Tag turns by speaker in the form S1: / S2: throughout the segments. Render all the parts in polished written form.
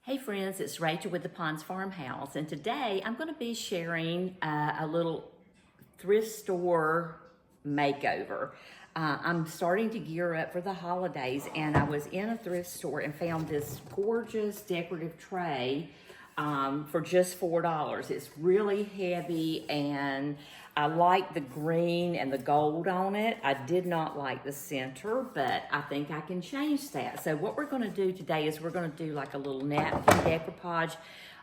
S1: Hey friends, it's Rachel with the Ponds Farmhouse, and today I'm going to be sharing a little thrift store makeover. I'm starting to gear up for the holidays, and I was in a thrift store and found this gorgeous decorative tray for just $4. It's really heavy, and I like the green and the gold on it. I did not like the center, but I think I can change that. So what we're gonna do today is we're gonna do like a little napkin decoupage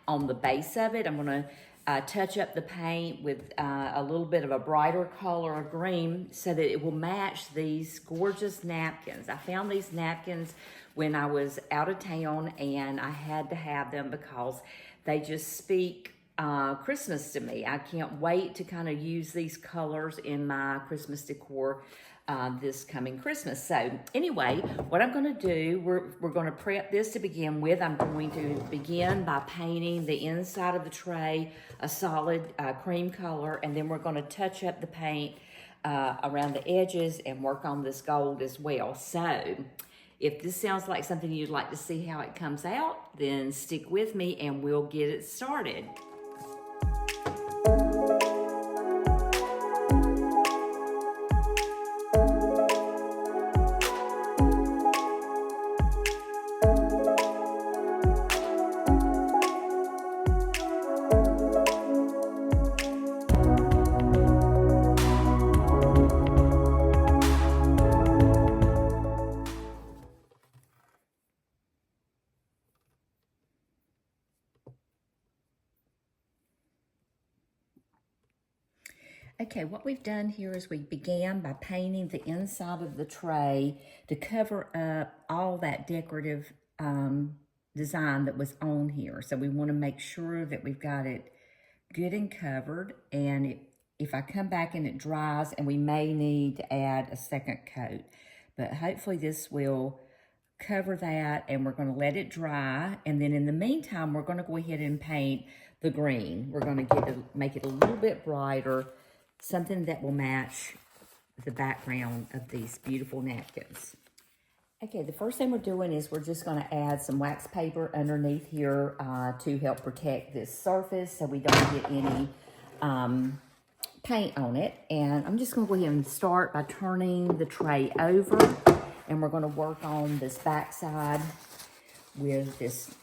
S1: on the base of it. I'm gonna touch up the paint with a little bit of a brighter color of green so that it will match these gorgeous napkins. I found these napkins when I was out of town, and I had to have them because they just speak Christmas to me. I can't wait to kind of use these colors in my Christmas decor this coming Christmas. So anyway, what I'm going to do, we're going to prep this to begin with. I'm going to begin by painting the inside of the tray a solid cream color, and then we're going to touch up the paint around the edges and work on this gold as well. So if this sounds like something you'd like to see how it comes out, then stick with me and we'll get it started. Okay, what we've done here is we began by painting the inside of the tray to cover up all that decorative design that was on here. So we want to make sure that we've got it good and covered, and if I come back and it dries, and we may need to add a second coat, but hopefully this will cover that, and we're going to let it dry. And then in the meantime, we're going to go ahead and paint the green. We're going to make it a little bit brighter, something that will match the background of these beautiful napkins. Okay, the first thing we're doing is we're just going to add some wax paper underneath here to help protect this surface so we don't get any paint on it. And I'm just going to go ahead and start by turning the tray over, and we're going to work on this back side with this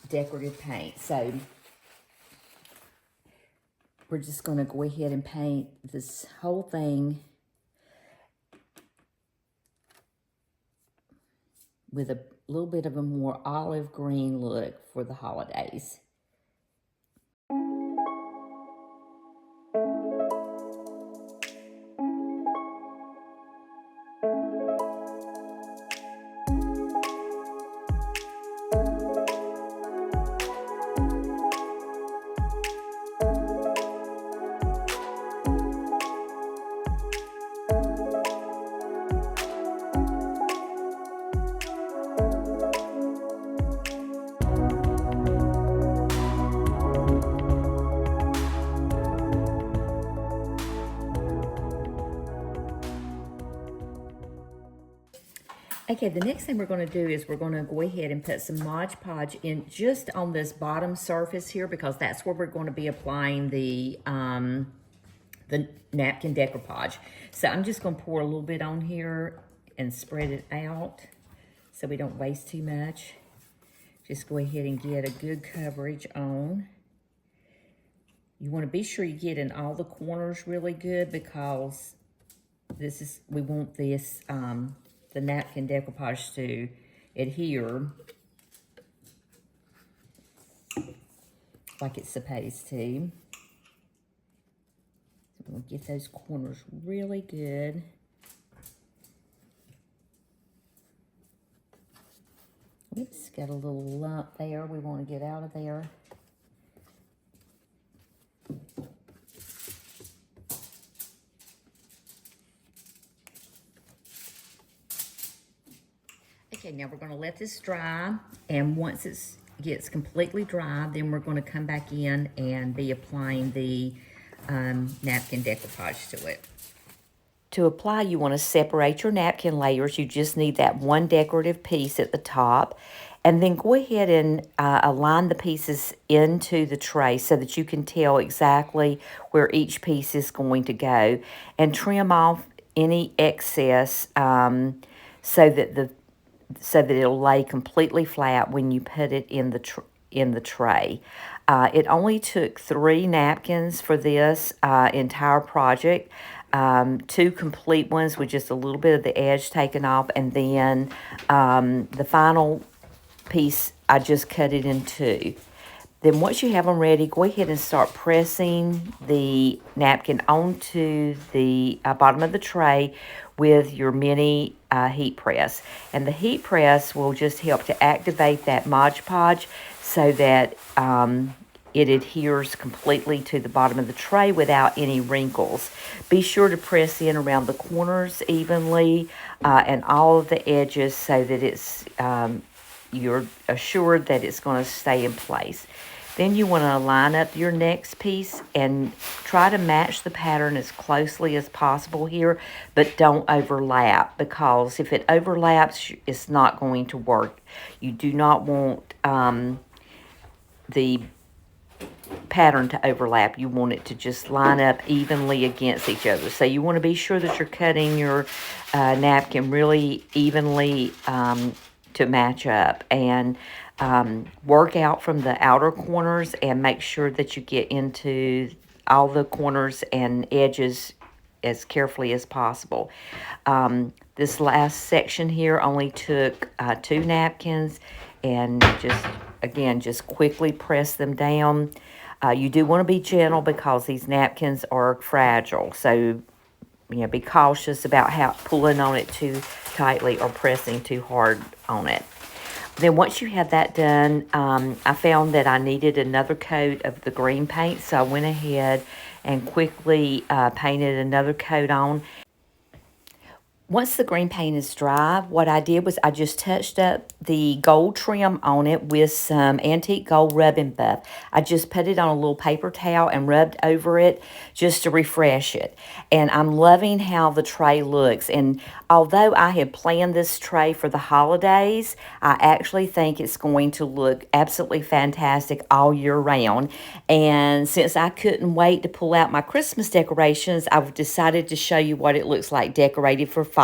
S1: decorative paint. So we're just going to go ahead and paint this whole thing with a little bit of a more olive green look for the holidays. Okay, the next thing we're going to do is we're going to go ahead and put some Mod Podge in just on this bottom surface here, because that's where we're going to be applying the napkin decoupage. So I'm just going to pour a little bit on here and spread it out so we don't waste too much. Just go ahead and get a good coverage on. You want to be sure you get in all the corners really good, because we want this the napkin decoupage to adhere like it's supposed to. So we'll get those corners really good. Oops, got a little lump there we want to get out of there. Okay, now we're going to let this dry, and once it gets completely dry, then we're going to come back in and be applying the napkin decoupage to it. To apply, you want to separate your napkin layers. You just need that one decorative piece at the top, And then go ahead and align the pieces into the tray so that you can tell exactly where each piece is going to go, and trim off any excess so that it'll lay completely flat when you put it in the tray. It only took 3 napkins for this entire project. 2 complete ones with just a little bit of the edge taken off, and then the final piece, I just cut it in 2. Then once you have them ready, go ahead and start pressing the napkin onto the bottom of the tray with your mini heat press. And the heat press will just help to activate that Mod Podge so that it adheres completely to the bottom of the tray without any wrinkles. Be sure to press in around the corners evenly and all of the edges so that it's you're assured that it's going to stay in place. Then you want to line up your next piece and try to match the pattern as closely as possible here, but don't overlap, because if it overlaps, it's not going to work. You do not want the pattern to overlap. You want it to just line up evenly against each other. So you want to be sure that you're cutting your napkin really evenly to match up, and work out from the outer corners and make sure that you get into all the corners and edges as carefully as possible. This last section here only took 2 napkins, and just quickly press them down. You do want to be gentle because these napkins are fragile, so be cautious about pulling on it too tightly or pressing too hard on it. Then once you have that done, I found that I needed another coat of the green paint, so I went ahead and quickly painted another coat on. Once the green paint is dry, what I did was I just touched up the gold trim on it with some antique gold rubbing buff. I just put it on a little paper towel and rubbed over it just to refresh it. And I'm loving how the tray looks. And although I had planned this tray for the holidays, I actually think it's going to look absolutely fantastic all year round. And since I couldn't wait to pull out my Christmas decorations, I've decided to show you what it looks like decorated for fall.